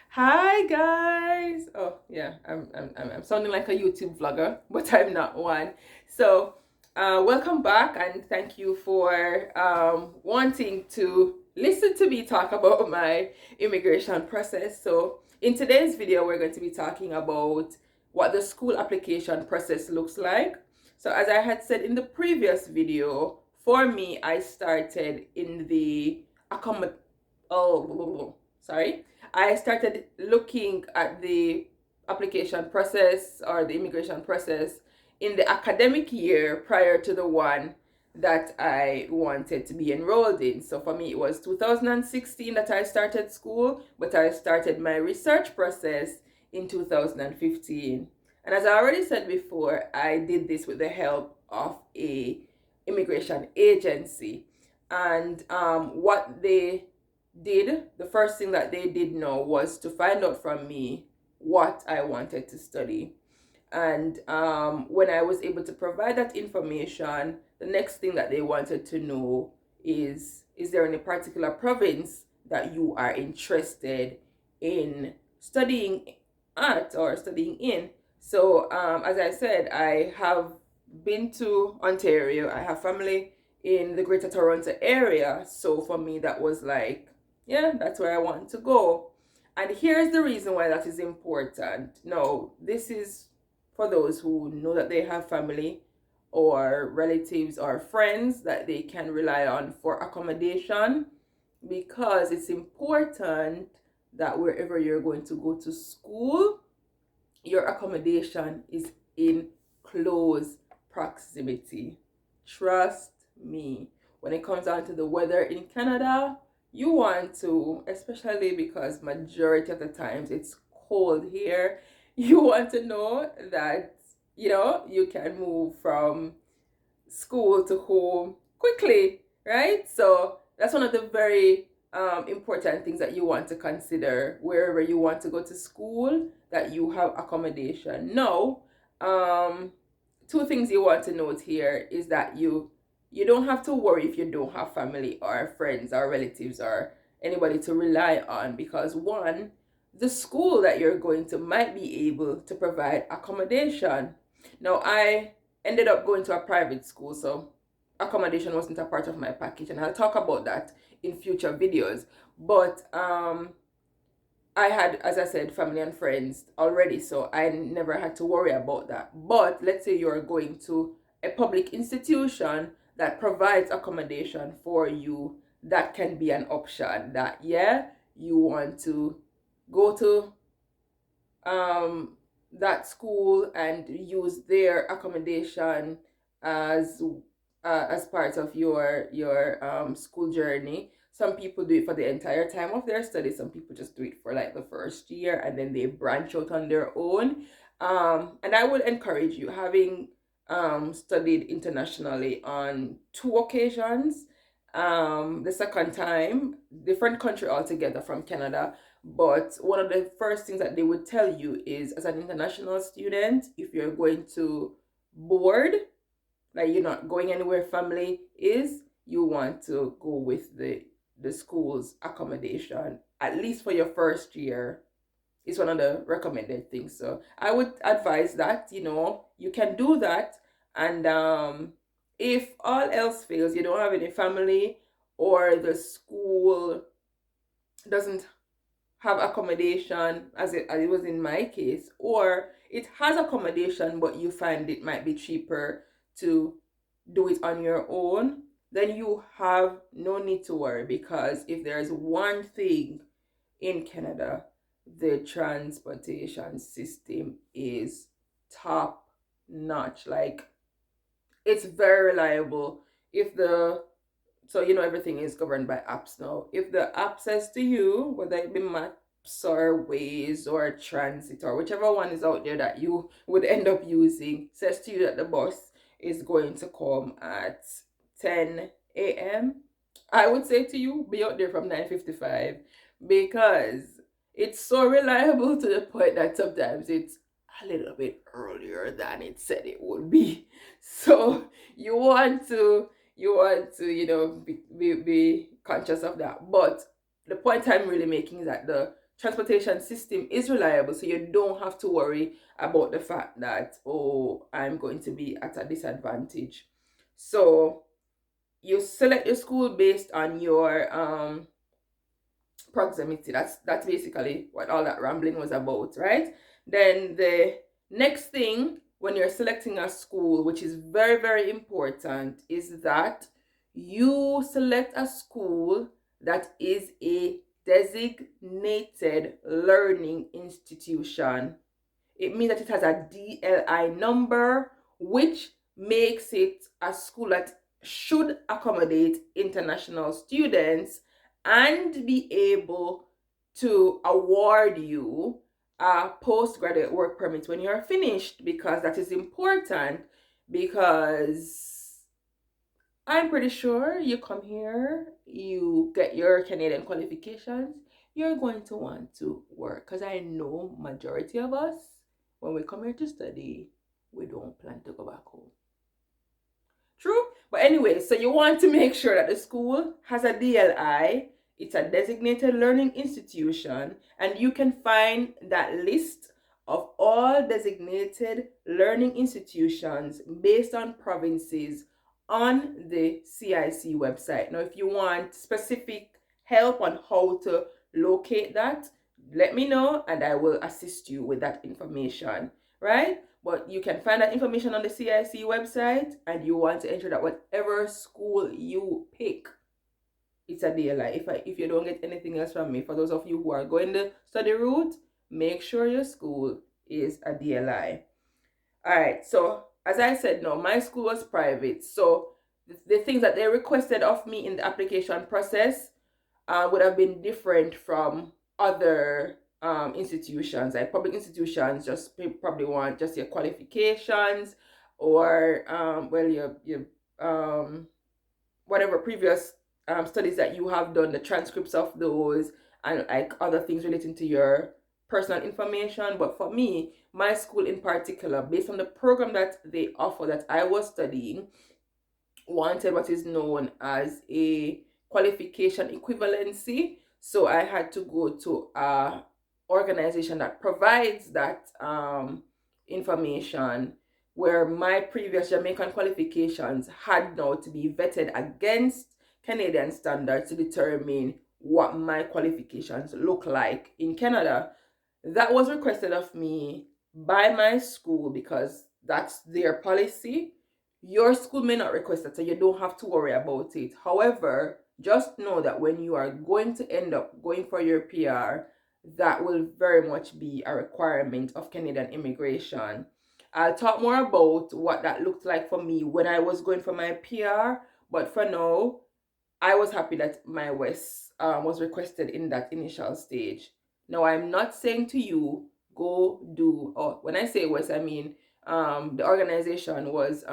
Hi guys. Oh yeah, I'm sounding like a YouTube vlogger, but I'm not one. So, welcome back and thank you for wanting to listen to me talk about my immigration process. So, in today's video, we're going to be talking about what the school application process looks like. So, as I had said in the previous video, for me, I started in the accommodation. Oh, sorry. I started looking at the application process or the immigration process in the academic year prior to the one that I wanted to be enrolled in. So for me, it was 2016 that I started school, but I started my research process in 2015. And as I already said before, I did this with the help of a immigration agency. And what they did, the first thing that they did know was to find out from me what I wanted to study. And when I was able to provide that information, the next thing that they wanted to know is there any particular province that you are interested in studying at or studying in? So, as I said, I have been to Ontario. I have family in the Greater Toronto area. So for me, that was like, yeah, that's where I want to go. And here's the reason why that is important. Now, this is for those who know that they have family or relatives or friends that they can rely on for accommodation, because it's important that wherever you're going to go to school, your accommodation is in close proximity. Trust me. When it comes down to the weather in Canada, you want to, especially because majority of the times it's cold here, you want to know that you can move from school to home quickly, right? So that's one of the very important things that you want to consider wherever you want to go to school, that you have accommodation. Now, two things you want to note here is that you don't have to worry if you don't have family or friends or relatives or anybody to rely on, because one, the school that you're going to might be able to provide accommodation. Now, I ended up going to a private school, so accommodation wasn't a part of my package, and I'll talk about that in future videos. But I had, as I said, family and friends already, so I never had to worry about that. But let's say you're going to a public institution that provides accommodation for you, that can be an option. That, yeah, you want to go to um, that school and use their accommodation as as part of your school journey. Some people do it for the entire time of their study. Some people just do it for like the first year and then they branch out on their own. And I would encourage you, having studied internationally on two occasions. The second time, different country altogether from Canada, but one of the first things that they would tell you is, as an international student, if you're going to board, like you're not going anywhere family is, you want to go with the school's accommodation, at least for your first year. Is one of the recommended things. So I would advise that, you can do that. And if all else fails, you don't have any family, or the school doesn't have accommodation, as it was in my case, or it has accommodation but you find it might be cheaper to do it on your own, then you have no need to worry, because if there's one thing in Canada, the transportation system is top notch. Like, it's very reliable. If the so everything is governed by apps now. If the app says to you, whether it be Maps or Waze or Transit or whichever one is out there that you would end up using, says to you that the bus is going to come at 10 a.m., I would say to you, be out there from 9:55, because it's so reliable to the point that sometimes it's a little bit earlier than it said it would be. So you want to be conscious of that. But the point I'm really making is that the transportation system is reliable, so you don't have to worry about the fact that, oh, I'm going to be at a disadvantage. So you select your school based on your proximity. That's basically what all that rambling was about, right? Then the next thing when you're selecting a school, which is very, very important, is that you select a school that is a designated learning institution. It means that it has a DLI number, which makes it a school that should accommodate international students and be able to award you a postgraduate work permit when you're finished, because that is important. Because I'm pretty sure you come here, you get your Canadian qualifications, you're going to want to work. Because I know majority of us, when we come here to study, we don't plan to go back home. True? But anyway, so you want to make sure that the school has a DLI, it's a designated learning institution, and you can find that list of all designated learning institutions based on provinces on the CIC website. Now, if you want specific help on how to locate that, let me know and I will assist you with that information, right? But you can find that information on the CIC website, and you want to ensure that whatever school you pick, it's a DLI. If you don't get anything else from me, for those of you who are going the study route, make sure your school is a DLI. All right, so as I said, no, my school was private. So the things that they requested of me in the application process would have been different from other institutions. Like public institutions just probably want just your qualifications, or your whatever previous studies that you have done, the transcripts of those, and like other things relating to your personal information. But for me, my school in particular, based on the program that they offer that I was studying, wanted what is known as a qualification equivalency. So I had to go to a organization that provides that information, where my previous Jamaican qualifications had now to be vetted against Canadian standards to determine what my qualifications look like in Canada. That was requested of me by my school because that's their policy. Your school may not request that, so you don't have to worry about it. However, just know that when you are going to end up going for your PR, that will very much be a requirement of Canadian immigration. I'll talk more about what that looked like for me when I was going for my PR, but for now, I was happy that my WES was requested in that initial stage. Now, I'm not saying to you, go do, or when I say WES, I mean the organization was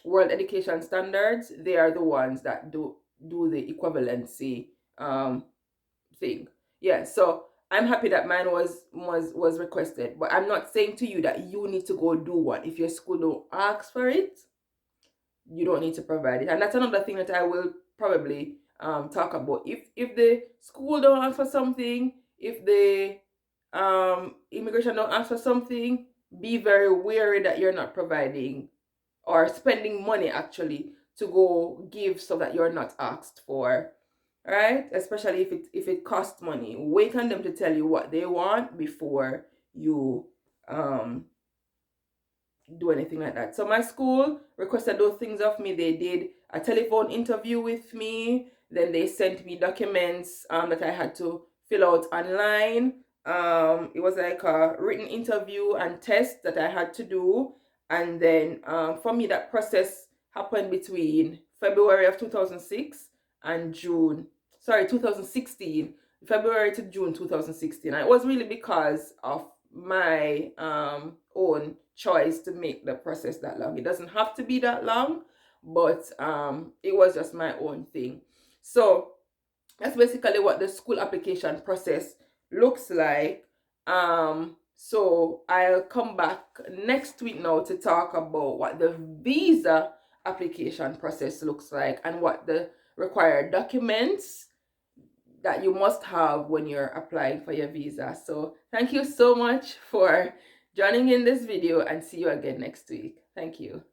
World Education Standards. They are the ones that do the equivalency thing. Yeah, so I'm happy that mine was requested, but I'm not saying to you that you need to go do one. If your school don't ask for it, you don't need to provide it. And that's another thing that I will probably talk about. If the school don't ask for something, if the immigration don't ask for something, be very wary that you're not providing or spending money actually to go give so that you're not asked for, right? Especially if it costs money. Wait on them to tell you what they want before you do anything like that. So my school requested those things of me. They did a telephone interview with me. Then they sent me documents that I had to fill out online. It was like a written interview and test that I had to do. And then for me, that process happened between February of 2006 and 2016, February to June 2016. And it was really because of my own choice to make the process that long. It doesn't have to be that long, but it was just my own thing. So that's basically what the school application process looks like. So I'll come back next week now to talk about what the visa application process looks like and what the required documents that you must have when you're applying for your visa. So thank you so much for joining in this video, and see you again next week. Thank you.